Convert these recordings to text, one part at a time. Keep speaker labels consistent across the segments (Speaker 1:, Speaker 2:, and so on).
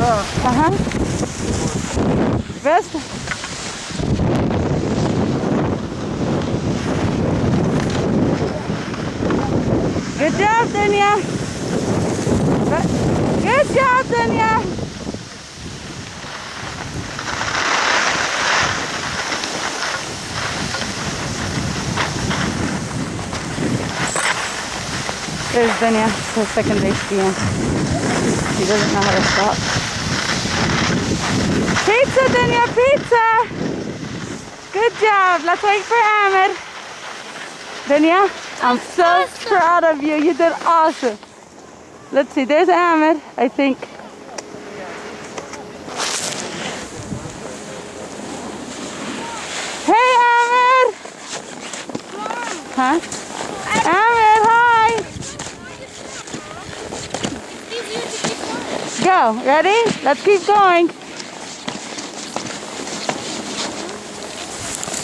Speaker 1: Uh-huh. Best. Good job, Dunya. Good job, Dunya. There's Dunya, her second day skiing. She doesn't know how to stop. Pizza, Dunya, pizza. Good job. Let's wait for Ahmed. Dunya, I'm so proud of you. You did awesome. Let's see, there's Ahmed, I think. Hey, Ahmed. Huh? Ahmed, hi. Go, ready? Let's keep going.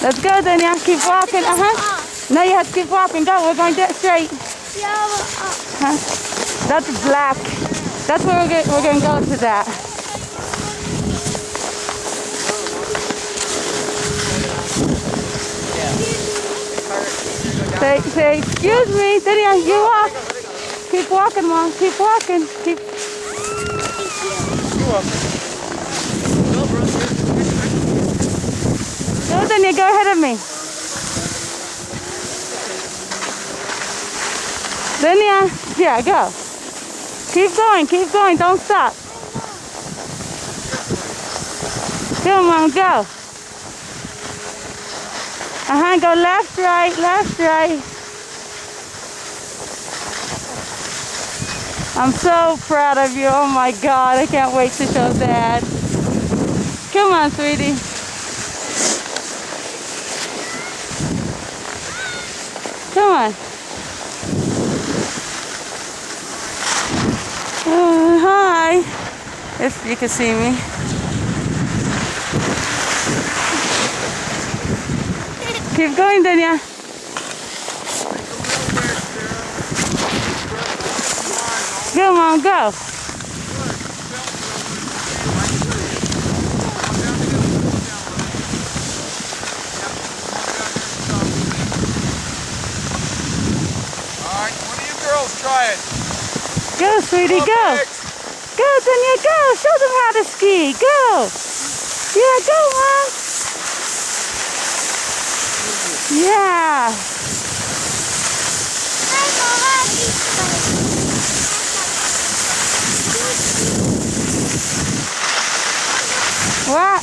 Speaker 1: Let's go, Dunya. Keep walking. No, you have to keep walking. Go. We're going dead straight. Huh? That's black. That's where we're going to go to that. Say, excuse me. Dunya, you walk. Keep walking, Mom. Keep walking. Keep. Go, Dunya. Go ahead of me. Dunya, yeah, go. Keep going, don't stop. Come on, go. Go left, right. I'm so proud of you, oh my God, I can't wait to show Dad. Come on, sweetie. Come on. Hi. If you can see me. Keep going, Dunya. Come on, go.
Speaker 2: Alright, one of you girls try it.
Speaker 1: Go, sweetie, go. Go, Dunya, go. Show them how to ski. Go. Yeah, go, Mom. Yeah. What?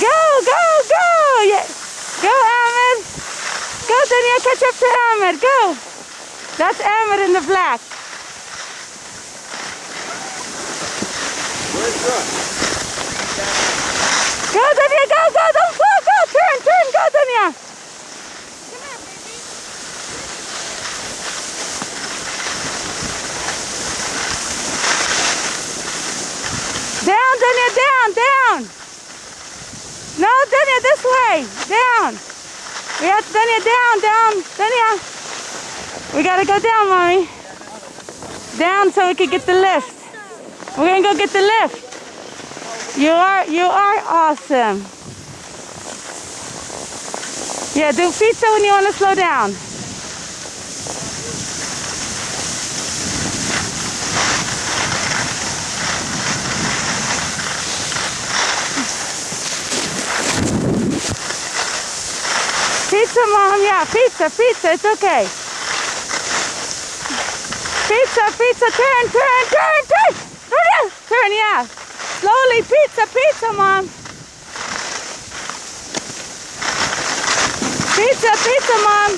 Speaker 1: Go. Yeah. Go, Ahmed. Go, Dunya, catch up to Ahmed. Go. That's Ahmed in the black. Go, Dunya, go, don't fall, go, turn, go, Dunya. Down, Dunya, down. No, Dunya, this way, down. We have to, Dunya, down, Dunya. We gotta go down, Mommy. Down so we can get the lift. We're gonna go get the lift. You are awesome. Yeah, do pizza when you want to slow down. Pizza, Mom, yeah, pizza, it's okay. Pizza, turn. Turn, yeah. Slowly, pizza, Mom. Pizza, Mom.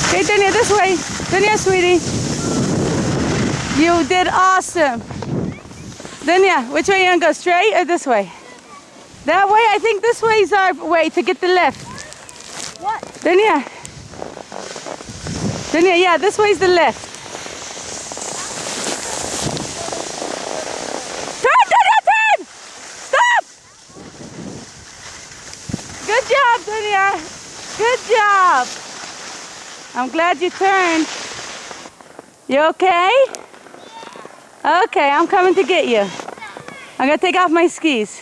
Speaker 1: Okay, Dunya, this way. Dunya, sweetie. You did awesome. Dunya, which way you gonna go? Straight or this way? That way? I think this way is our way to get the lift.
Speaker 3: What?
Speaker 1: Dunya, yeah, this way's the lift. Turn! Stop! Good job, Dunya. Good job. I'm glad you turned. You okay? Okay, I'm coming to get you. I'm gonna take off my skis.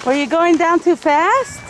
Speaker 1: Were you going down too fast?